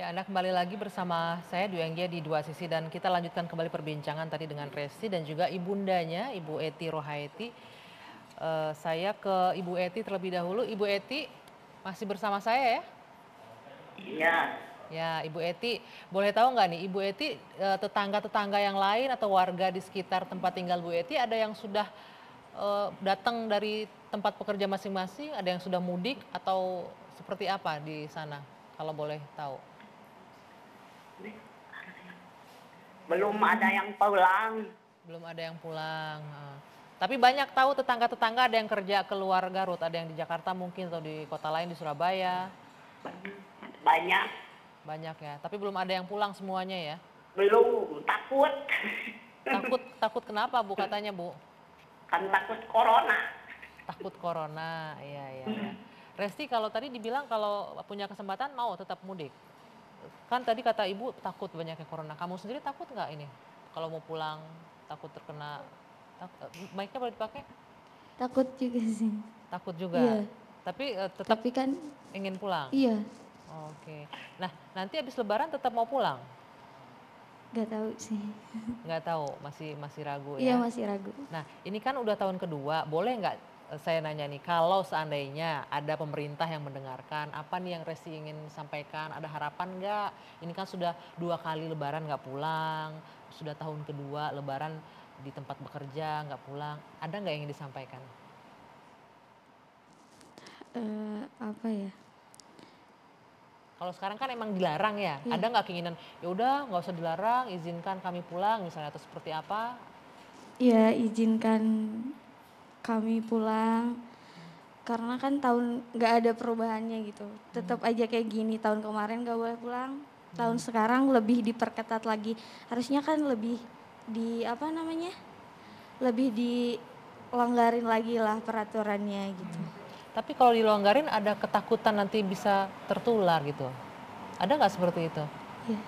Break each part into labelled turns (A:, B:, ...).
A: Ya, Anda kembali lagi bersama saya Dwi Anggia di Dua Sisi dan kita lanjutkan kembali perbincangan tadi dengan Resti dan juga ibundanya, Ibu Eti Rohaeti. Saya ke Ibu Eti terlebih dahulu. Ibu Eti masih bersama saya ya?
B: Iya,
A: Ya, Ibu Eti, boleh tahu nggak nih, Ibu Eti tetangga-tetangga yang lain atau warga di sekitar tempat tinggal Bu Eti ada yang sudah datang dari tempat pekerja masing-masing, ada yang sudah mudik atau seperti apa di sana? Kalau boleh tahu.
B: belum ada yang pulang.
A: Belum ada yang pulang. Tapi banyak tahu tetangga-tetangga ada yang kerja keluar Garut, ada yang di Jakarta mungkin atau di kota lain di Surabaya.
B: Banyak,
A: Banyak ya. Tapi belum ada yang pulang semuanya ya.
B: belum, takut.
A: Takut takut kenapa Bu katanya Bu?
B: Kan takut corona.
A: Takut corona. Iya iya iya. Resti kalau tadi dibilang kalau punya kesempatan mau tetap mudik. Kan tadi kata Ibu takut banyaknya corona. Kamu sendiri takut nggak ini? Kalau mau pulang takut terkena mic-nya boleh dipakai?
C: Takut juga sih.
A: Takut juga.
C: Iya.
A: Tapi tetap
C: Tapi kan
A: ingin pulang.
C: iya,
A: Oke. Nah, nanti habis Lebaran tetap mau pulang?
C: nggak tahu sih.
A: Nggak tahu, masih masih ragu
C: Iya
A: ya.
C: masih ragu.
A: Nah, ini kan udah tahun kedua. Boleh nggak saya nanya nih, kalau seandainya ada pemerintah yang mendengarkan, apa nih yang Resti ingin sampaikan? Ada harapan nggak? Ini kan sudah 2 kali Lebaran nggak pulang, sudah tahun kedua Lebaran di tempat bekerja nggak pulang. Ada nggak yang ingin disampaikan?
C: Apa ya?
A: Kalau sekarang kan emang dilarang ya.
C: Iya.
A: Ada nggak keinginan, ya udah nggak usah dilarang, izinkan kami pulang misalnya atau seperti apa?
C: Ya izinkan kami pulang. Karena kan tahun nggak ada perubahannya gitu. Tetap aja kayak gini. Tahun kemarin nggak boleh pulang. Tahun sekarang lebih diperketat lagi. Harusnya kan lebih di apa namanya? Lebih dilonggarin lagi lah peraturannya gitu.
A: Tapi kalau dilonggarin ada ketakutan nanti bisa tertular gitu. Ada nggak seperti itu?
C: Iya.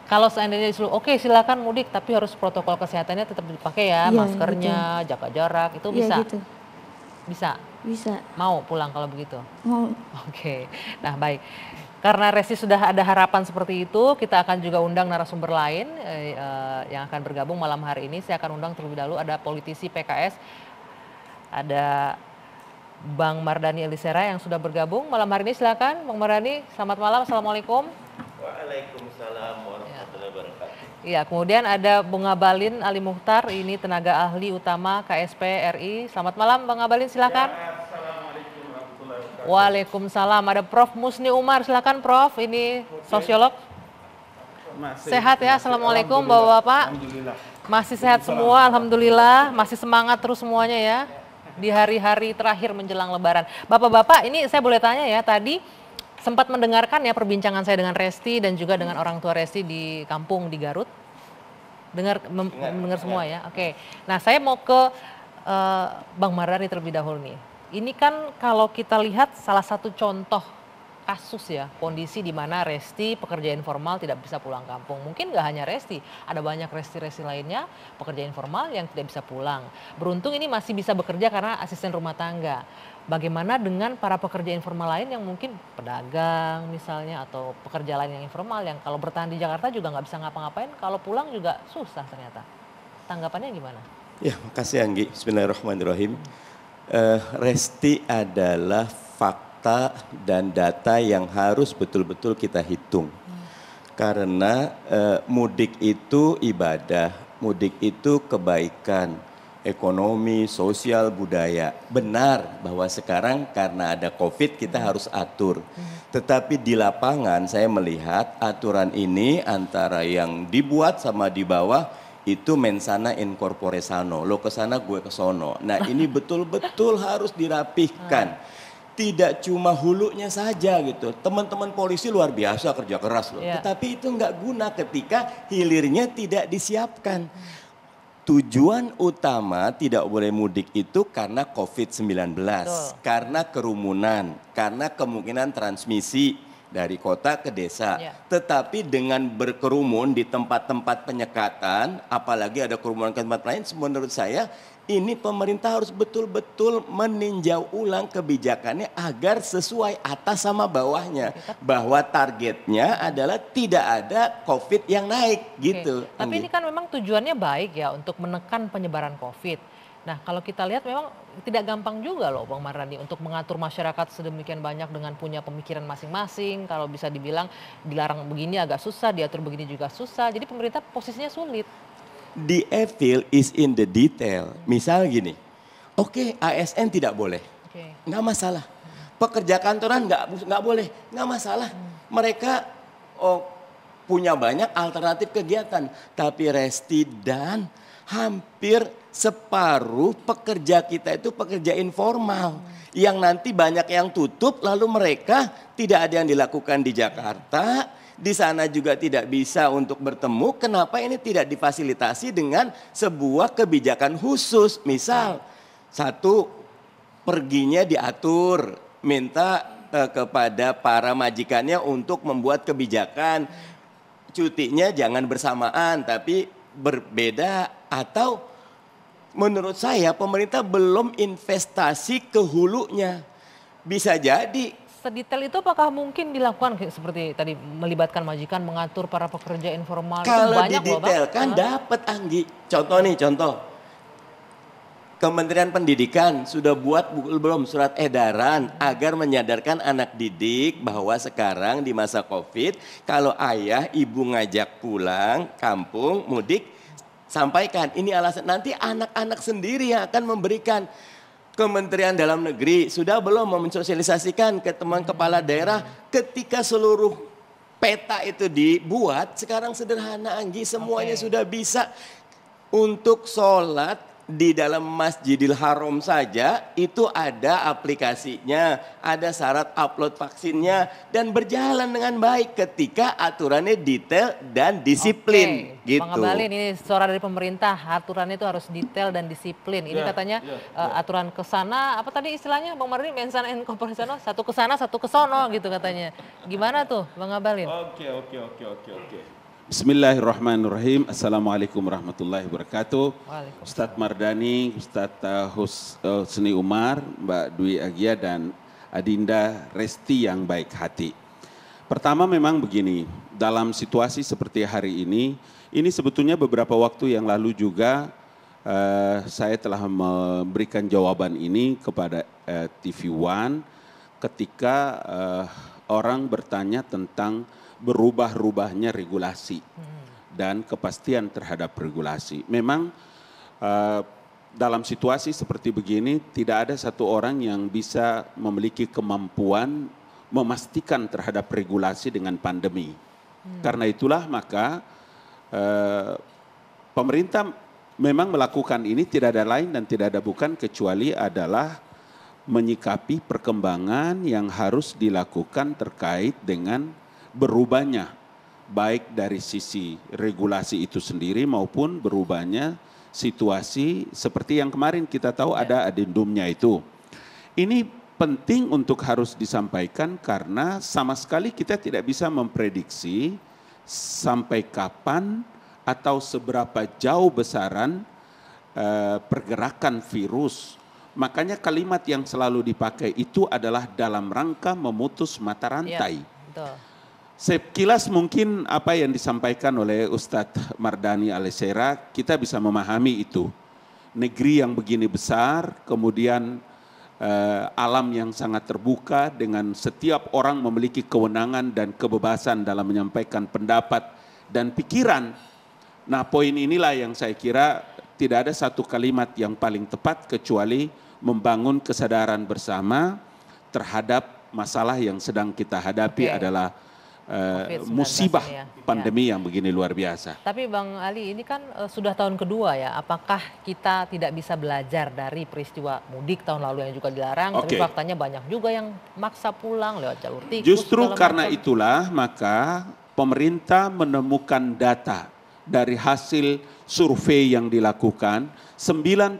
A: Kalau seandainya disuruh, oke silakan mudik, tapi harus protokol kesehatannya tetap dipakai ya,
C: Iya,
A: maskernya, jaga jarak, itu
C: Iya
A: bisa?
C: gitu.
A: Bisa?
C: Bisa.
A: Mau pulang kalau begitu?
C: Mau.
A: Oke, nah baik. Karena Resti sudah ada harapan seperti itu, kita akan juga undang narasumber lain yang akan bergabung malam hari ini. Saya akan undang terlebih dahulu ada politisi PKS, ada Bang Mardhani Alisera yang sudah bergabung malam hari ini. Silakan Bang Mardhani, selamat malam, Assalamualaikum.
D: Waalaikumsalam warahmatullahi wabarakatuh.
A: Iya, kemudian ada Bung Ngabalin Ali Muchtar, ini tenaga ahli utama KSP RI. Selamat malam Bang Ngabalin, silakan.
D: Assalamualaikum warahmatullahi wabarakatuh.
A: Waalaikumsalam. Ada Prof Musni Umar, silakan Prof. Ini sosiolog. Sehat ya, Assalamualaikum Bapak-Bapak.
D: Alhamdulillah.
A: Masih sehat semua, Alhamdulillah. Masih semangat terus semuanya ya. Di hari-hari terakhir menjelang Lebaran. Bapak-bapak, ini saya boleh tanya ya, tadi sempat mendengarkan ya perbincangan saya dengan Resti dan juga dengan orang tua Resti di kampung di Garut. Mendengar semua ya. Oke. Nah, saya mau ke Bang Mardhani terlebih dahulu nih. Ini kan kalau kita lihat salah satu contoh kasus ya, kondisi di mana Resti pekerja informal tidak bisa pulang kampung. Mungkin nggak hanya Resti, ada banyak Resti-Resti lainnya pekerja informal yang tidak bisa pulang. Beruntung ini masih bisa bekerja karena asisten rumah tangga. Bagaimana dengan para pekerja informal lain yang mungkin pedagang misalnya atau pekerja lain yang informal yang kalau bertahan di Jakarta juga nggak bisa ngapa-ngapain, kalau pulang juga susah ternyata. Tanggapannya gimana?
D: Ya, makasih Anggi. Bismillahirrahmanirrahim. Resti adalah fakta dan data yang harus betul-betul kita hitung. Karena mudik itu ibadah, mudik itu kebaikan, ekonomi, sosial, budaya. Benar bahwa sekarang karena ada COVID kita harus atur. Tetapi di lapangan saya melihat aturan ini antara yang dibuat sama di bawah itu mensana in corpore sano. Lo kesana gue kesono. Nah ini betul-betul harus dirapihkan. Tidak cuma hulunya saja gitu. Teman-teman polisi luar biasa kerja keras loh.
A: Iya.
D: Tetapi itu nggak guna ketika hilirnya tidak disiapkan. Tujuan utama tidak boleh mudik itu karena COVID-19.
A: Betul.
D: Karena kerumunan, karena kemungkinan transmisi dari kota ke desa.
A: Iya.
D: Tetapi dengan berkerumun di tempat-tempat penyekatan, apalagi ada kerumunan ke tempat lain, menurut saya ini pemerintah harus betul-betul meninjau ulang kebijakannya agar sesuai atas sama bawahnya. Bahwa targetnya adalah tidak ada COVID yang naik gitu.
A: Oke. Tapi ini kan memang tujuannya baik ya untuk menekan penyebaran COVID. Nah kalau kita lihat memang tidak gampang juga loh Bang Mardhani untuk mengatur masyarakat sedemikian banyak dengan punya pemikiran masing-masing. Kalau bisa dibilang dilarang begini agak susah, diatur begini juga susah. Jadi pemerintah posisinya sulit.
D: The evil is in the detail. Misal gini, oke, ASN tidak boleh, nggak masalah. Pekerja kantoran nggak boleh, nggak masalah. Mereka punya banyak alternatif kegiatan. Tapi Resti dan hampir separuh pekerja kita itu pekerja informal. Yang nanti banyak yang tutup, lalu mereka tidak ada yang dilakukan di Jakarta. Di sana juga tidak bisa untuk bertemu. Kenapa ini tidak difasilitasi dengan sebuah kebijakan khusus? Misal, satu, perginya diatur, minta kepada para majikannya untuk membuat kebijakan. Cutinya jangan bersamaan, tapi berbeda. Atau menurut saya pemerintah belum investasi ke hulunya. Bisa jadi.
A: Sedetail itu apakah mungkin dilakukan seperti tadi melibatkan majikan mengatur para pekerja informal?
D: Kalau didetailkan dapat Anggi. Contoh. Kementerian Pendidikan sudah buat belum surat edaran agar menyadarkan anak didik bahwa sekarang di masa Covid kalau ayah ibu ngajak pulang kampung mudik sampaikan ini alasan, nanti anak-anak sendiri yang akan memberikan. Kementerian Dalam Negeri sudah belum mensosialisasikan ke teman kepala daerah ketika seluruh peta itu dibuat. Sekarang sederhana Anggi, semuanya sudah bisa. Untuk sholat di dalam Masjidil Haram saja itu ada aplikasinya, ada syarat upload vaksinnya dan berjalan dengan baik ketika aturannya detail dan disiplin. Gitu.
A: Bang Abalin, ini suara dari pemerintah, aturannya itu harus detail dan disiplin. Ini katanya aturan ke sana, apa tadi istilahnya Bang Mardhani, mensan and corporation, satu ke sana, satu ke sono gitu katanya. Gimana tuh Bang Abalin?
E: Oke. Bismillahirrahmanirrahim. Assalamualaikum warahmatullahi wabarakatuh. Ustadz Mardhani, Ustadz Husni Umar, Mbak Dwi Agia dan Adinda Resti yang baik hati. Pertama memang begini, dalam situasi seperti hari ini sebetulnya beberapa waktu yang lalu juga saya telah memberikan jawaban ini kepada TV One ketika orang bertanya tentang berubah-ubahnya regulasi dan kepastian terhadap regulasi. Memang dalam situasi seperti begini tidak ada satu orang yang bisa memiliki kemampuan memastikan terhadap regulasi dengan pandemi. Karena itulah maka pemerintah memang melakukan ini tidak ada lain dan tidak ada bukan kecuali adalah menyikapi perkembangan yang harus dilakukan terkait dengan berubahnya baik dari sisi regulasi itu sendiri maupun berubahnya situasi seperti yang kemarin kita tahu ada adendumnya itu. Ini penting untuk harus disampaikan karena sama sekali kita tidak bisa memprediksi sampai kapan atau seberapa jauh besaran pergerakan virus. Makanya kalimat yang selalu dipakai itu adalah dalam rangka memutus mata rantai.
A: Betul.
E: Sekilas mungkin apa yang disampaikan oleh Ustadz Mardhani Alisera kita bisa memahami itu. Negeri yang begini besar, kemudian alam yang sangat terbuka dengan setiap orang memiliki kewenangan dan kebebasan dalam menyampaikan pendapat dan pikiran. Nah poin inilah yang saya kira tidak ada satu kalimat yang paling tepat kecuali membangun kesadaran bersama terhadap masalah yang sedang kita hadapi adalah musibah pandemi yang begini luar biasa.
A: Tapi Bang Ali ini kan sudah tahun kedua ya, apakah kita tidak bisa belajar dari peristiwa mudik tahun lalu yang juga dilarang, tapi faktanya banyak juga yang maksa pulang lewat jalur tikus.
E: Justru karena itulah maka pemerintah menemukan data dari hasil survei yang dilakukan 93%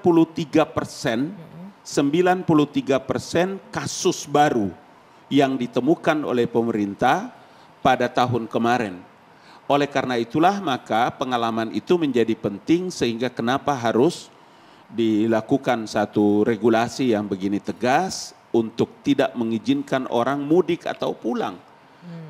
E: kasus baru yang ditemukan oleh pemerintah pada tahun kemarin. Oleh karena itulah maka pengalaman itu menjadi penting sehingga kenapa harus dilakukan satu regulasi yang begini tegas untuk tidak mengizinkan orang mudik atau pulang.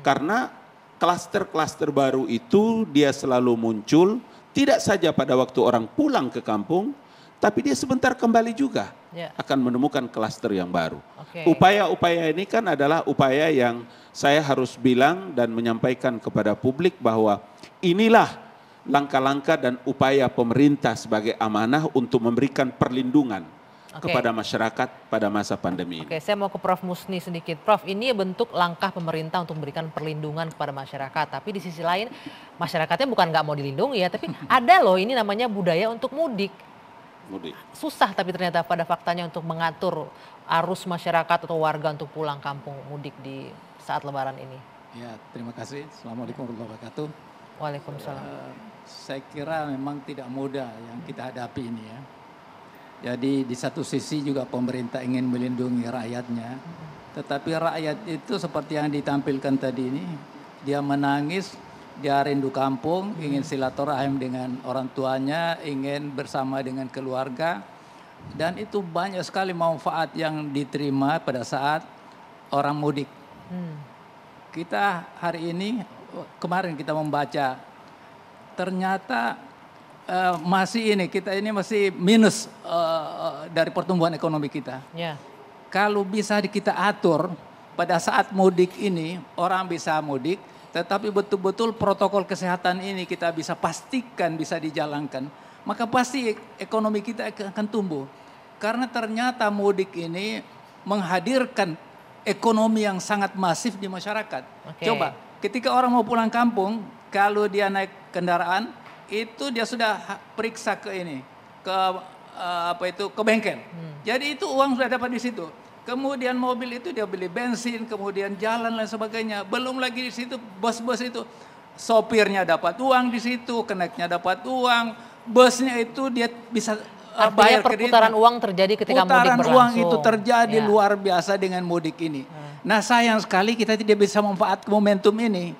E: Karena klaster-klaster baru itu dia selalu muncul tidak saja pada waktu orang pulang ke kampung, tapi dia sebentar kembali juga akan menemukan klaster yang baru. Upaya-upaya ini kan adalah upaya yang saya harus bilang dan menyampaikan kepada publik bahwa inilah langkah-langkah dan upaya pemerintah sebagai amanah untuk memberikan perlindungan kepada masyarakat pada masa pandemi ini.
A: Saya mau ke Prof. Musni sedikit. Prof, ini bentuk langkah pemerintah untuk memberikan perlindungan kepada masyarakat. Tapi di sisi lain masyarakatnya bukan nggak mau dilindungi ya, tapi ada loh ini namanya budaya untuk mudik. Susah tapi ternyata pada faktanya untuk mengatur arus masyarakat atau warga untuk pulang kampung mudik di saat Lebaran ini.
F: Ya, terima kasih. Assalamualaikum warahmatullahi wabarakatuh.
A: Waalaikumsalam.
F: Saya kira memang tidak mudah yang kita hadapi ini ya. Jadi di satu sisi juga pemerintah ingin melindungi rakyatnya. Tetapi rakyat itu seperti yang ditampilkan tadi ini, dia menangis, dia rindu kampung, ingin silaturahim dengan orang tuanya, ingin bersama dengan keluarga. Dan itu banyak sekali manfaat yang diterima pada saat orang mudik. Kita hari ini, kemarin kita membaca, ternyata masih kita ini masih minus dari pertumbuhan ekonomi kita. Kalau bisa kita atur pada saat mudik ini, orang bisa mudik, tetapi betul-betul protokol kesehatan ini kita bisa pastikan bisa dijalankan, maka pasti ekonomi kita akan tumbuh. Karena ternyata mudik ini menghadirkan ekonomi yang sangat masif di masyarakat. Coba, ketika orang mau pulang kampung, kalau dia naik kendaraan, itu dia sudah periksa ke ke bengkel. Jadi itu uang sudah dapat di situ. Kemudian mobil itu dia beli bensin, kemudian jalan dan sebagainya. Belum lagi di situ bos-bos itu, sopirnya dapat uang di situ, keneknya dapat uang, busnya itu dia bisa bayar kredit.
A: Perputaran uang terjadi ketika mudik berlangsung.
F: Perputaran uang itu terjadi luar biasa dengan mudik ini. Nah, sayang sekali kita tidak bisa memanfaatkan momentum ini.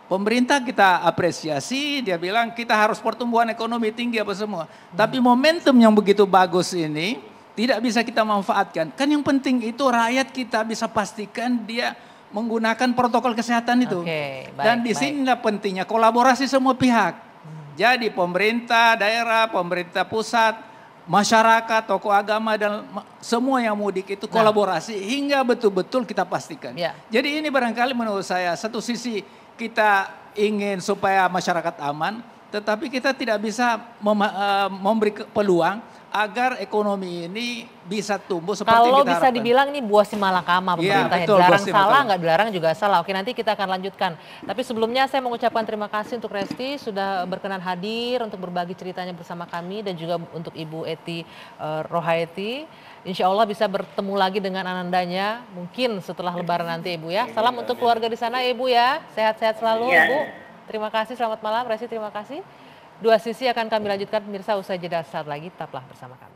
F: Pemerintah kita apresiasi, dia bilang kita harus pertumbuhan ekonomi tinggi apa semua. Tapi momentum yang begitu bagus ini tidak bisa kita manfaatkan. Kan yang penting itu rakyat kita bisa pastikan dia menggunakan protokol kesehatan itu. Dan di sinilah pentingnya kolaborasi semua pihak. Jadi pemerintah daerah, pemerintah pusat, masyarakat, tokoh agama dan semua yang mudik itu kolaborasi hingga betul-betul kita pastikan. Jadi ini barangkali menurut saya satu sisi kita ingin supaya masyarakat aman, tetapi kita tidak bisa memberi peluang agar ekonomi ini bisa tumbuh seperti
A: kalau
F: kita
A: bisa
F: harapkan.
A: dibilang ini buah si malakama pemerintah. Dilarang salah, nggak dilarang juga salah. Oke, nanti kita akan lanjutkan. Tapi sebelumnya saya mengucapkan terima kasih untuk Resti sudah berkenan hadir untuk berbagi ceritanya bersama kami dan juga untuk Ibu Eti Rohaiti. Insya Allah bisa bertemu lagi dengan anandanya mungkin setelah Lebaran nanti Ibu ya. Salam untuk keluarga di sana Ibu ya. Sehat-sehat selalu Ibu. Terima kasih, selamat malam. Resti terima kasih. Dua sisi akan kami lanjutkan pemirsa usai jeda saat lagi, tetaplah bersama kami.